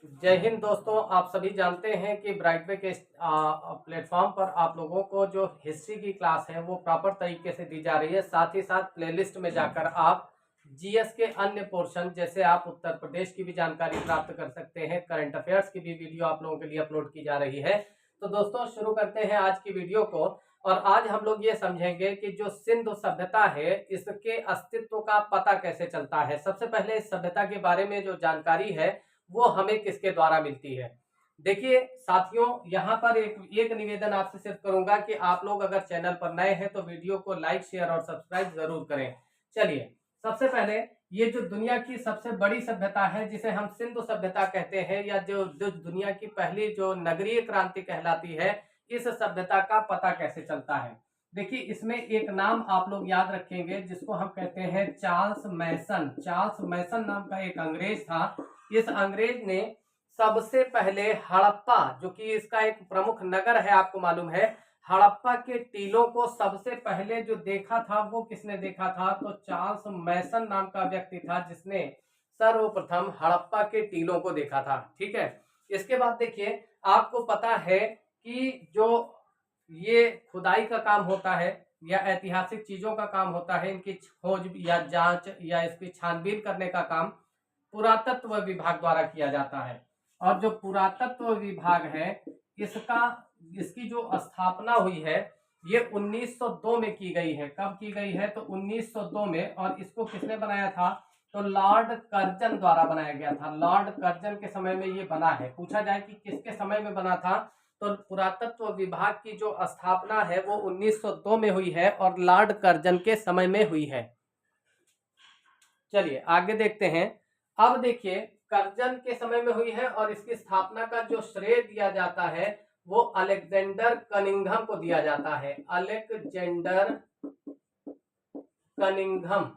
जय हिंद दोस्तों। आप सभी जानते हैं कि ब्राइटवे के प्लेटफॉर्म पर आप लोगों को जो हिस्ट्री की क्लास है वो प्रॉपर तरीके से दी जा रही है। साथ ही साथ प्लेलिस्ट में जाकर आप जीएस के अन्य पोर्शन जैसे आप उत्तर प्रदेश की भी जानकारी प्राप्त कर सकते हैं। करंट अफेयर्स की भी वीडियो आप लोगों के लिए अपलोड की जा रही है। तो दोस्तों शुरू करते हैं आज की वीडियो को। और आज हम लोग ये समझेंगे कि जो सिंधु सभ्यता है इसके अस्तित्व का पता कैसे चलता है। सबसे पहले इस सभ्यता के बारे में जो जानकारी है वो हमें किसके द्वारा मिलती है। देखिए साथियों, यहाँ पर एक निवेदन आपसे सिर्फ करूंगा कि आप लोग अगर चैनल पर नए हैं तो वीडियो को लाइक शेयर और सब्सक्राइब जरूर करें। चलिए, सबसे पहले ये जो दुनिया की सबसे बड़ी सभ्यता है जिसे हम सिंधु सभ्यता कहते हैं, या जो दुनिया की पहली जो नगरीय क्रांति कहलाती है, इस सभ्यता का पता कैसे चलता है। देखिए इसमें एक नाम आप लोग याद रखेंगे जिसको हम कहते हैं चार्ल्स मैसन। चार्ल्स मैसन नाम का एक अंग्रेज था। इस अंग्रेज ने सबसे पहले हड़प्पा, जो कि इसका एक प्रमुख नगर है, आपको मालूम है, हड़प्पा के टीलों को सबसे पहले जो देखा था वो किसने देखा था, तो चार्ल्स मैसन नाम का व्यक्ति था जिसने सर्वप्रथम हड़प्पा के टीलों को देखा था। ठीक है, इसके बाद देखिए आपको पता है कि जो ये खुदाई का काम होता है या ऐतिहासिक चीजों का काम होता है, इनकी खोज या जांच या इसकी छानबीन करने का काम पुरातत्व विभाग द्वारा किया जाता है। और जो पुरातत्व विभाग है इसका इसकी जो स्थापना हुई है ये 1902 में की गई है। कब की गई है, तो 1902 में। और इसको किसने बनाया था, तो लॉर्ड कर्जन द्वारा बनाया गया था। लॉर्ड कर्जन के समय में ये बना है। पूछा जाए कि किसके समय में बना था, तो पुरातत्व विभाग की जो स्थापना है वो 1902 में हुई है और लॉर्ड कर्जन के समय में हुई है। चलिए आगे देखते हैं। अब देखिए कर्जन के समय में हुई है और इसकी स्थापना का जो श्रेय दिया जाता है वो अलेक्जेंडर कनिंघम को दिया जाता है। अलेक्जेंडर कनिंघम,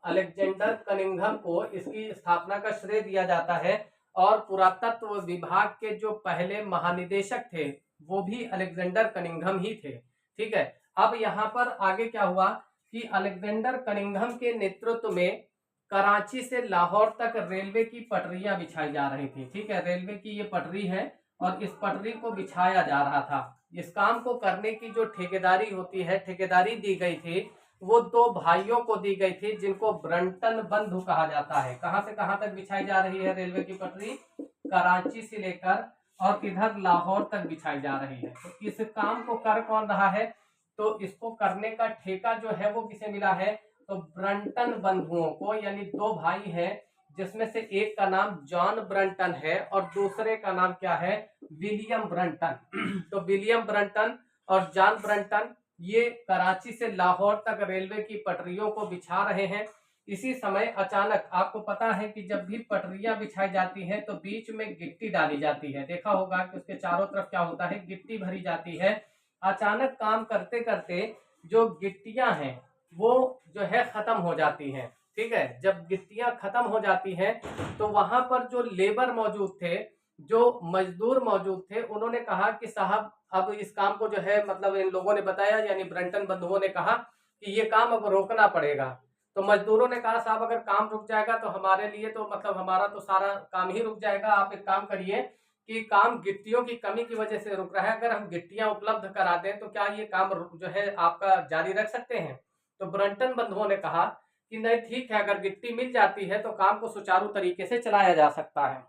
अलेक्जेंडर कनिंघम को इसकी स्थापना का श्रेय दिया जाता है। और पुरातत्व विभाग के जो पहले महानिदेशक थे वो भी अलेक्जेंडर कनिंघम ही थे। ठीक है, अब यहाँ पर आगे क्या हुआ कि अलेक्जेंडर कनिंघम के नेतृत्व में कराची से लाहौर तक रेलवे की पटरियां बिछाई जा रही थी। ठीक है, रेलवे की ये पटरी है और इस पटरी को बिछाया जा रहा था। इस काम को करने की जो ठेकेदारी होती है, ठेकेदारी दी गई थी, वो दो भाइयों को दी गई थी जिनको ब्रंटन बंधु कहा जाता है। कहां से कहां तक बिछाई जा रही है रेलवे की पटरी, कराची से लेकर और इधर लाहौर तक बिछाई जा रही है। तो इस काम को कर कौन रहा है, तो इसको करने का ठेका जो है वो किसे मिला है, तो ब्रंटन बंधुओं को, यानी दो भाई हैं जिसमें से एक का नाम जॉन ब्रंटन है और दूसरे का नाम क्या है, विलियम ब्रंटन। तो विलियम ब्रंटन और जॉन ब्रंटन ये कराची से लाहौर तक रेलवे की पटरियों को बिछा रहे हैं। इसी समय अचानक आपको पता है कि जब भी पटरियां बिछाई जाती हैं तो बीच में गिट्टी डाली जाती है। देखा होगा कि उसके चारों तरफ क्या होता है, गिट्टी भरी जाती है। अचानक काम करते करते जो गिट्टियां हैं वो जो है खत्म हो जाती हैं। ठीक है, जब गिट्टियां खत्म हो जाती हैं तो वहां पर जो लेबर मौजूद थे, जो मजदूर मौजूद थे, उन्होंने कहा कि साहब अब इस काम को जो है, मतलब इन लोगों ने बताया, यानी ब्रंटन बंधुओं ने कहा कि ये काम अब रोकना पड़ेगा। तो मजदूरों ने कहा साहब अगर काम रुक जाएगा तो हमारे लिए तो मतलब हमारा तो सारा काम ही रुक जाएगा। आप एक काम करिए कि काम गिट्टियों की कमी की वजह से रुक रहा है, अगर हम गिट्टियां उपलब्ध करा दें तो क्या ये काम जो है आपका जारी रख सकते हैं। तो ब्रंटन बंधुओं ने कहा कि नहीं ठीक है, अगर गिट्टी मिल जाती है तो काम को सुचारू तरीके से चलाया जा सकता है।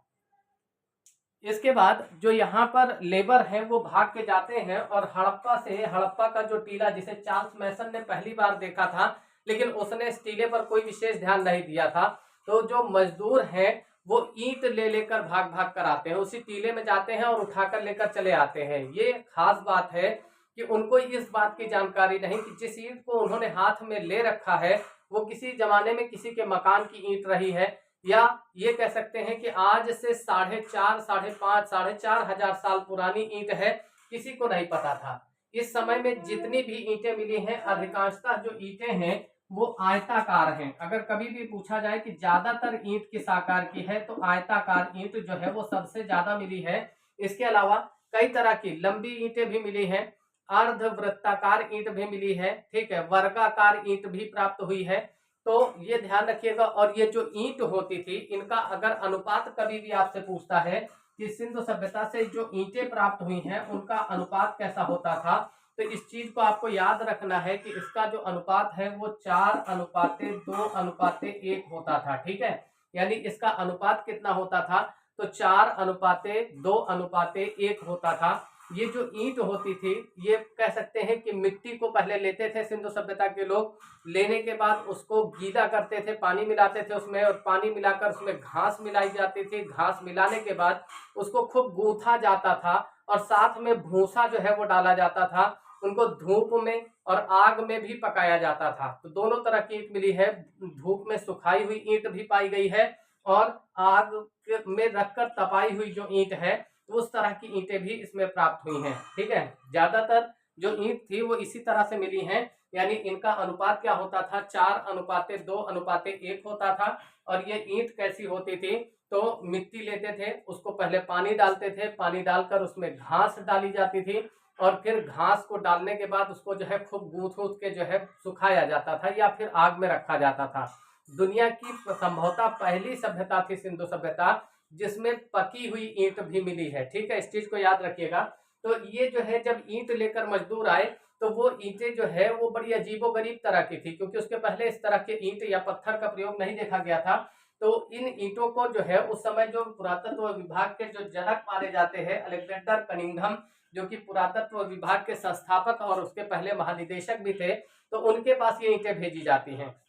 इसके बाद जो यहाँ पर लेबर है वो भाग के जाते हैं और हड़प्पा का जो टीला जिसे चार्ल्स मैसन ने पहली बार देखा था, लेकिन उसने इस टीले पर कोई विशेष ध्यान नहीं दिया था। तो जो मजदूर हैं वो ईंट ले लेकर भाग भाग कर आते हैं, उसी टीले में जाते हैं और उठाकर लेकर चले आते हैं। ये खास बात है कि उनको इस बात की जानकारी नहीं कि जिस ईंट को उन्होंने हाथ में ले रखा है वो किसी जमाने में किसी के मकान की ईंट रही है, या ये कह सकते हैं कि आज से 4.5, 5.5, 4.5 साल पुरानी ईंट है, किसी को नहीं पता था। इस समय में जितनी भी ईंटें मिली हैं अधिकांशतः जो ईंटें हैं वो आयताकार हैं। अगर कभी भी पूछा जाए कि ज्यादातर ईंट किस आकार की है, तो आयताकार ईंट जो है वो सबसे ज्यादा मिली है। इसके अलावा कई तरह की लंबी ईंटें भी मिली हैं, अर्धवृत्ताकार ईंट भी मिली है, ठीक है, वर्गाकार ईंट भी प्राप्त हुई है। तो ये ध्यान रखिएगा। और ये जो ईंट होती थी, इनका अगर अनुपात कभी भी आपसे पूछता है कि सिंधु सभ्यता से जो ईंटें प्राप्त हुई हैं उनका अनुपात कैसा होता था, तो इस चीज को आपको याद रखना है कि इसका जो अनुपात है वो 4:2:1 होता था। ठीक है, यानी इसका अनुपात कितना होता था, तो 4:2:1 होता था। ये जो ईंट होती थी, ये कह सकते हैं कि मिट्टी को पहले लेते थे सिंधु सभ्यता के लोग, लेने के बाद उसको गीला करते थे, पानी मिलाते थे उसमें, और पानी मिलाकर उसमें घास मिलाई जाती थी। घास मिलाने के बाद उसको खूब गूंथा जाता था और साथ में भूसा जो है वो डाला जाता था। उनको धूप में और आग में भी पकाया जाता था। तो दोनों तरह की ईंट मिली है, धूप में सुखाई हुई ईंट भी पाई गई है और आग में रखकर तपाई हुई जो ईंट है, तो उस तरह की ईंटें भी इसमें प्राप्त हुई हैं। ठीक है, ज्यादातर जो ईंट थी वो इसी तरह से मिली हैं। यानी इनका अनुपात क्या होता था, 4:2:1 होता था। और ये ईंट कैसी होती थी, तो मिट्टी लेते थे, उसको पहले पानी डालते थे, पानी डालकर उसमें घास डाली जाती थी और फिर घास को डालने के बाद उसको जो है खूब गूंथ के जो है सुखाया जाता था या फिर आग में रखा जाता था। दुनिया की संभवतः पहली सभ्यता थी सिंधु सभ्यता जिसमें पकी हुई ईंट भी मिली है। ठीक है, इस चीज को याद रखिएगा। तो ये जो है जब ईंट लेकर मजदूर आए तो वो ईंटें जो है वो बड़ी अजीबोगरीब तरह की थी, क्योंकि उसके पहले इस तरह के ईंट या पत्थर का प्रयोग नहीं देखा गया था। तो इन ईंटों को जो है उस समय जो पुरातत्व विभाग के जो जनक माने जाते हैं अलेक्जेंडर कनिंघम, जो कि पुरातत्व विभाग के संस्थापक और उसके पहले महानिदेशक भी थे, तो उनके पास ये ईंटें भेजी जाती हैं।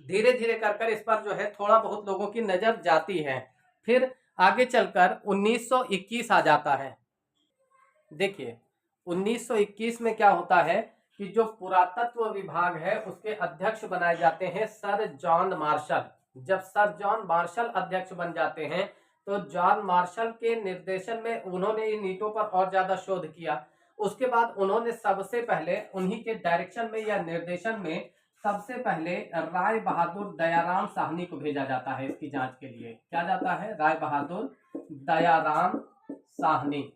धीरे धीरे कर कर इस पर जो है थोड़ा बहुत लोगों की नजर जाती है। फिर आगे चलकर 1921 आ जाता है। देखिए 1921 में क्या होता है कि जो पुरातत्व विभाग है उसके अध्यक्ष बनाए जाते हैं सर जॉन मार्शल। जब सर जॉन मार्शल अध्यक्ष बन जाते हैं तो जॉन मार्शल के निर्देशन में उन्होंने इन ईंटों पर और ज्यादा शोध किया। उसके बाद उन्होंने सबसे पहले उन्हीं के डायरेक्शन में या निर्देशन में सबसे पहले राय बहादुर दयाराम साहनी को भेजा जाता है इसकी जांच के लिए। क्या जाता है, राय बहादुर दयाराम साहनी।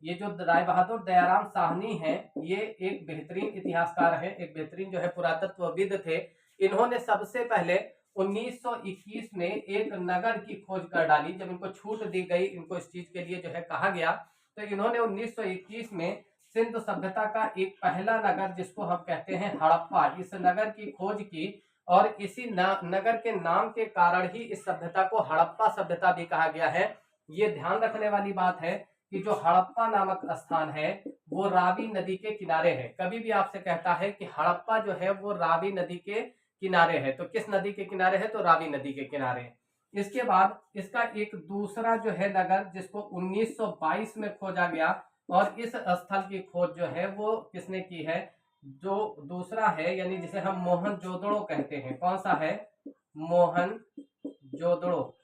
ये जो राय बहादुर दयाराम साहनी है ये एक बेहतरीन इतिहासकार है, एक बेहतरीन जो है पुरातत्वविद थे। इन्होंने सबसे पहले 1921 में एक नगर की खोज कर डाली। जब इनको छूट दी गई, इनको इस चीज के लिए जो है कहा गया, तो इन्होंने 1921 में सिंधु सभ्यता का एक पहला नगर जिसको हम कहते हैं हड़प्पा, इस नगर की खोज की। और इसी नगर के नाम के कारण ही इस सभ्यता को हड़प्पा सभ्यता भी कहा गया है। ये ध्यान रखने वाली बात है कि जो हड़प्पा नामक स्थान है वो रावी नदी के किनारे है। कभी भी आपसे कहता है कि हड़प्पा जो है वो रावी नदी के किनारे है, तो किस नदी के किनारे है, तो रावी नदी के किनारे। इसके बाद इसका एक दूसरा जो है नगर जिसको 1922 में खोजा गया, और इस स्थल की खोज जो है वो किसने की है, जो दूसरा है यानी जिसे हम मोहनजोदड़ो कहते हैं। कौन सा है, मोहनजोदड़ो।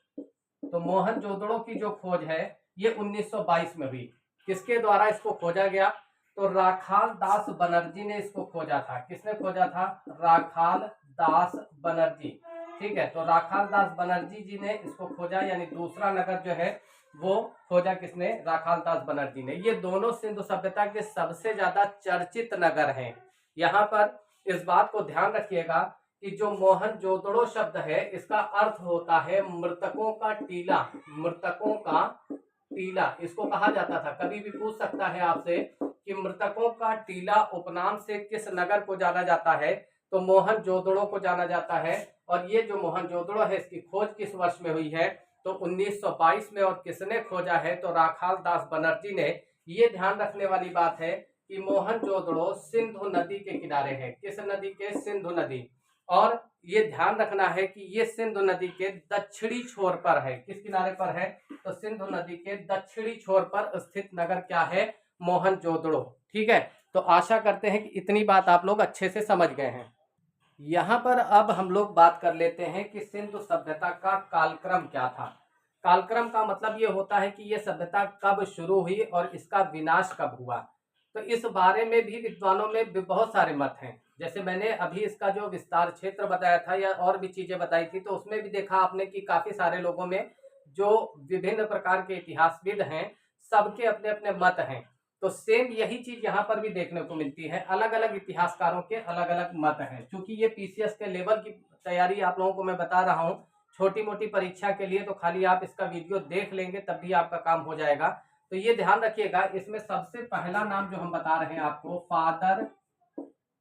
तो मोहनजोदड़ो की जो खोज है ये 1922 में हुई। किसके द्वारा इसको खोजा गया, तो राखाल दास बनर्जी ने इसको खोजा था। किसने खोजा था, राखाल दास बनर्जी। ठीक है, तो राखाल दास बनर्जी जी ने इसको खोजा, यानी दूसरा नगर जो है वो खोजा किसने, राखाल दास बनर्जी ने। ये दोनों सिंधु सभ्यता के सबसे ज्यादा चर्चित नगर हैं। यहाँ पर इस बात को ध्यान रखिएगा कि जो मोहनजोदड़ो शब्द है इसका अर्थ होता है मृतकों का टीला। मृतकों का टीला इसको कहा जाता था। कभी भी पूछ सकता है आपसे कि मृतकों का टीला उपनाम से किस नगर को जाना जाता है, तो मोहनजोदड़ो को जाना जाता है। और ये जो मोहनजोदड़ो है इसकी खोज किस वर्ष में हुई है, तो 1922 में। और किसने खोजा है, तो राखाल दास बनर्जी ने। ये ध्यान रखने वाली बात है कि मोहनजोदड़ो सिंधु नदी के किनारे है। किस नदी के, सिंधु नदी। और ये ध्यान रखना है कि ये सिंधु नदी के दक्षिणी छोर पर है। किस किनारे पर है, तो सिंधु नदी के दक्षिणी छोर पर स्थित नगर क्या है, मोहनजोदड़ो। ठीक है, तो आशा करते हैं कि इतनी बात आप लोग अच्छे से समझ गए हैं। यहाँ पर अब हम लोग बात कर लेते हैं कि सिंधु सभ्यता का कालक्रम क्या था। कालक्रम का मतलब ये होता है कि ये सभ्यता कब शुरू हुई और इसका विनाश कब हुआ। तो इस बारे में भी विद्वानों में बहुत सारे मत हैं। जैसे मैंने अभी इसका जो विस्तार क्षेत्र बताया था या और भी चीजें बताई थी, तो उसमें भी देखा आपने कि काफी सारे लोगों में जो विभिन्न प्रकार के इतिहासविद हैं सबके अपने अपने मत हैं। तो सेम यही चीज यहाँ पर भी देखने को मिलती है। अलग अलग इतिहासकारों के अलग अलग मत हैं। क्योंकि ये पीसीएस के लेवल की तैयारी आप लोगों को मैं बता रहा हूँ छोटी मोटी परीक्षा के लिए, तो खाली आप इसका वीडियो देख लेंगे तब भी आपका काम हो जाएगा। तो ये ध्यान रखिएगा, इसमें सबसे पहला नाम जो हम बता रहे हैं आपको, फादर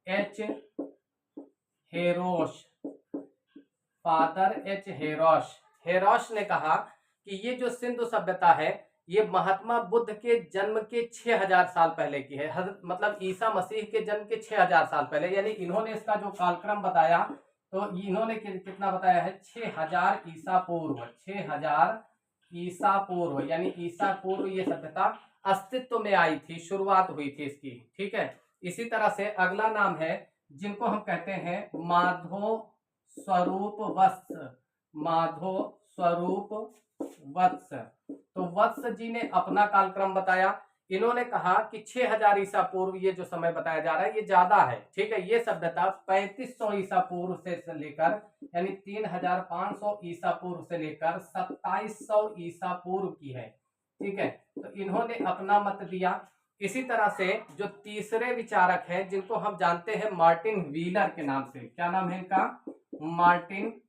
एच हेरोश, फादर एच हेरोश। हेरोश ने कहा कि ये जो सिंधु सभ्यता है ये महात्मा बुद्ध के जन्म के 6000 साल पहले की है। मतलब ईसा मसीह के जन्म के 6000 साल पहले, यानी इन्होंने इसका जो कालक्रम बताया तो इन्होंने कितना बताया है, 6000 ईसा पूर्व, 6000 ईसा पूर्व, यानी ईसा पूर्व ये सभ्यता अस्तित्व में आई थी, शुरुआत हुई थी इसकी। ठीक है, इसी तरह से अगला नाम है जिनको हम कहते हैं माधो स्वरूप वत्स, माधो स्वरूप वत्स। तो वत्स जी ने अपना कालक्रम बताया। इन्होंने कहा कि 6000 ईसा पूर्व ये जो समय बताया जा रहा है ये ज्यादा है। ठीक है, ये सभ्यता 3500 ईसा पूर्व से लेकर, यानी 3500 ईसा पूर्व से लेकर 2700 ईसा पूर्व की है। ठीक है, तो इन्होंने अपना मत दिया। इसी तरह से जो तीसरे विचारक हैं जिनको हम जानते हैं मार्टिन व्हीलर के नाम से, क्या नाम है इनका, मार्टिन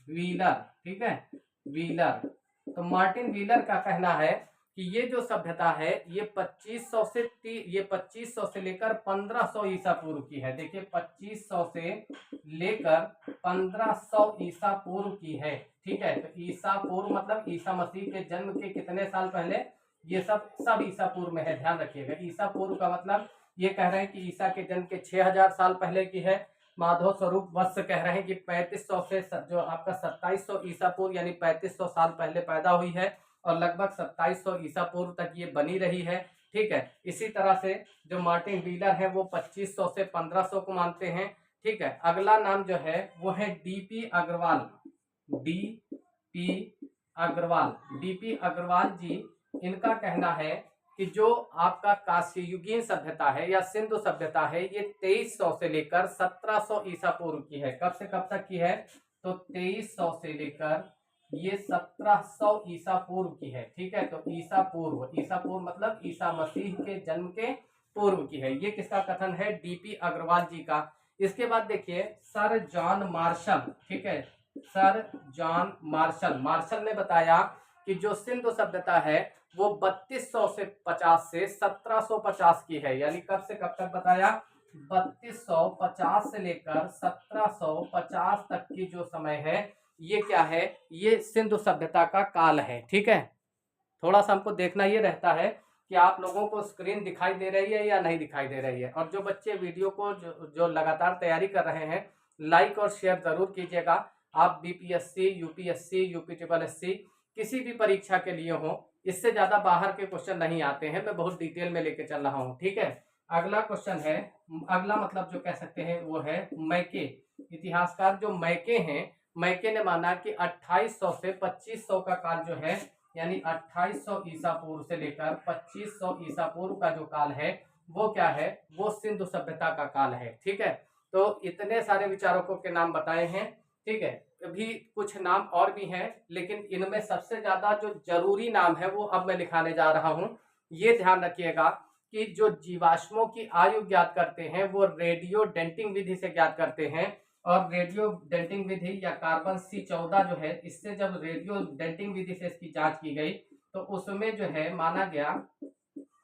व्हीलर। ठीक है, व्हीलर। तो मार्टिन व्हीलर का कहना है कि ये जो सभ्यता है ये 2500 से लेकर 1500 ईसा पूर्व की है। देखिए 2500 से लेकर 1500 ईसा पूर्व की है। ठीक है, तो ईसा पूर्व मतलब ईसा मसीह के जन्म के कितने साल पहले, ये सब ईसा पूर्व में है, ध्यान रखिएगा। ईसा पूर्व का मतलब ये कह रहे हैं कि ईसा के जन्म के 6000 साल पहले की है। माधव स्वरूप वत्स कह रहे हैं कि 3500 से जो आपका 2700 ईसा पूर्व यानी 3500 साल पहले पैदा हुई है और लगभग 2700 ईसा पूर्व तक ये बनी रही है। ठीक है, इसी तरह से जो मार्टिन व्हीलर है वो 2500 से 1500 को मानते हैं। ठीक है, अगला नाम जो है वो है DP Agrawal, DP Agrawal, DP Agrawal ji. इनका कहना है कि जो आपका कांस्ययुगीन सभ्यता है या सिंधु सभ्यता है ये 2300 से लेकर 1700 ईसा पूर्व की है। कब से कब तक की है, तो 2300 से लेकर ये 1700 ईसा पूर्व की है। ठीक है, तो ईसा पूर्व मतलब ईसा मसीह के जन्म के पूर्व की है। ये किसका कथन है, डीपी अग्रवाल जी का। इसके बाद देखिए सर जॉन मार्शल। ठीक है, सर जॉन मार्शल, मार्शल ने बताया कि जो सिंधु सभ्यता है वो 3200 से 50 से 1750 की है। यानी कब से कब तक बताया, 3250 से लेकर 1750 तक की जो समय है ये क्या है, ये सिंधु सभ्यता का काल है। ठीक है, थोड़ा सा हमको देखना ये रहता है कि आप लोगों को स्क्रीन दिखाई दे रही है या नहीं दिखाई दे रही है। और जो बच्चे वीडियो को जो लगातार तैयारी कर रहे हैं लाइक और शेयर जरूर कीजिएगा। आप बीपीएससी, यूपीएससी, यूपीएससी किसी भी परीक्षा के लिए हो, इससे ज्यादा बाहर के क्वेश्चन नहीं आते हैं। मैं बहुत डिटेल में लेके चल रहा हूँ। ठीक है, अगला क्वेश्चन है, अगला मतलब जो कह सकते हैं वो है मैके। इतिहासकार जो मैके हैं, मैके ने माना कि 2800 से 2500 का काल जो है, यानी 2800 ईसा पूर्व से लेकर 2500 ईसा पूर्व का जो काल है वो क्या है, वो सिंधु सभ्यता का काल है। ठीक है, तो इतने सारे विचारकों के नाम बताए हैं। ठीक है, अभी कुछ नाम और भी हैं लेकिन इनमें सबसे ज्यादा जो जरूरी नाम है वो अब मैं लिखाने जा रहा हूं। ये ध्यान रखिएगा कि जो जीवाश्मों की आयु ज्ञात करते हैं वो रेडियो डेंटिंग विधि से ज्ञात करते हैं। और रेडियो डेंटिंग विधि या कार्बन C14 जो है, इससे जब रेडियो डेंटिंग विधि से इसकी जांच की गई तो उसमें जो है माना गया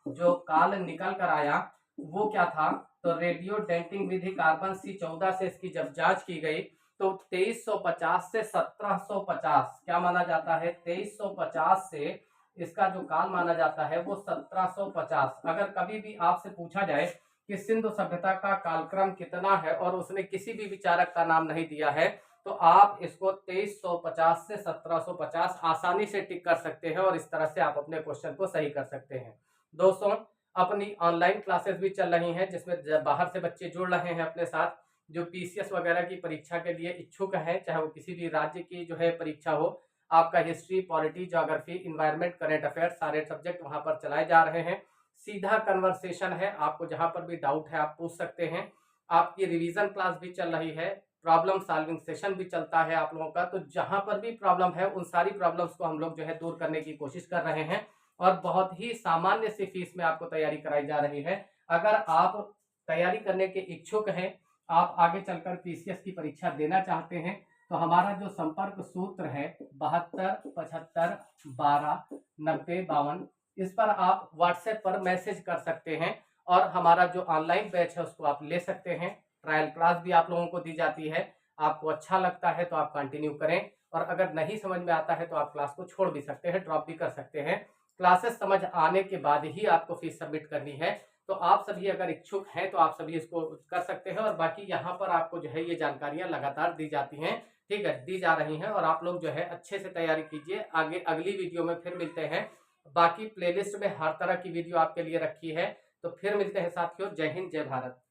जो काल निकल कर आया वो क्या था, तो रेडियो डेंटिंग विधि कार्बन C14 से इसकी जब जांच की गई तो 2350 से 1750 क्या माना जाता है, 2350 से इसका जो काल माना जाता है वो 1750। अगर कभी भी आपसे पूछा जाए कि सिंधु सभ्यता का कालक्रम कितना है और उसने किसी भी विचारक का नाम नहीं दिया है तो आप इसको 2350 से 1750 आसानी से टिक कर सकते हैं और इस तरह से आप अपने क्वेश्चन को सही कर सकते हैं। दोस्तों, अपनी ऑनलाइन क्लासेस भी चल रही हैं जिसमें बाहर से बच्चे जुड़ रहे हैं अपने साथ, जो पीसीएस वगैरह की परीक्षा के लिए इच्छुक हैं, चाहे वो किसी भी राज्य की जो है परीक्षा हो। आपका history, polity, geography, environment, current affairs सारे सब्जेक्ट वहां पर चलाए जा रहे हैं। सीधा कन्वर्सेशन है, आपको जहां पर भी डाउट है आप पूछ सकते हैं। आपकी रिवीजन क्लास भी चल रही है, प्रॉब्लम सॉल्विंग सेशन भी चलता है आप लोगों का। तो जहां पर भी प्रॉब्लम है उन सारी प्रॉब्लम्स को हम लोग जो है दूर करने की कोशिश कर रहे हैं। और बहुत ही सामान्य सी फीस में आपको तैयारी कराई जा रही है। अगर आप तैयारी करने के इच्छुक हैं, आप आगे चलकर पीसीएस की परीक्षा देना चाहते हैं, तो हमारा जो संपर्क सूत्र है 7275129052, इस पर आप व्हाट्सएप पर मैसेज कर सकते हैं और हमारा जो ऑनलाइन बैच है उसको आप ले सकते हैं। ट्रायल क्लास भी आप लोगों को दी जाती है। आपको अच्छा लगता है तो आप कंटिन्यू करें, और अगर नहीं समझ में आता है तो आप क्लास को छोड़ भी सकते हैं, ड्रॉप भी कर सकते हैं। क्लासेस समझ आने के बाद ही आपको फीस सबमिट करनी है। तो आप सभी अगर इच्छुक हैं तो आप सभी इसको कर सकते हैं। और बाकी यहाँ पर आपको जो है ये जानकारियां लगातार दी जाती हैं, ठीक है, दी जा रही हैं, और आप लोग जो है अच्छे से तैयारी कीजिए। आगे अगली वीडियो में फिर मिलते हैं। बाकी प्लेलिस्ट में हर तरह की वीडियो आपके लिए रखी है। तो फिर मिलते हैं साथियों। जय हिंद, जय भारत।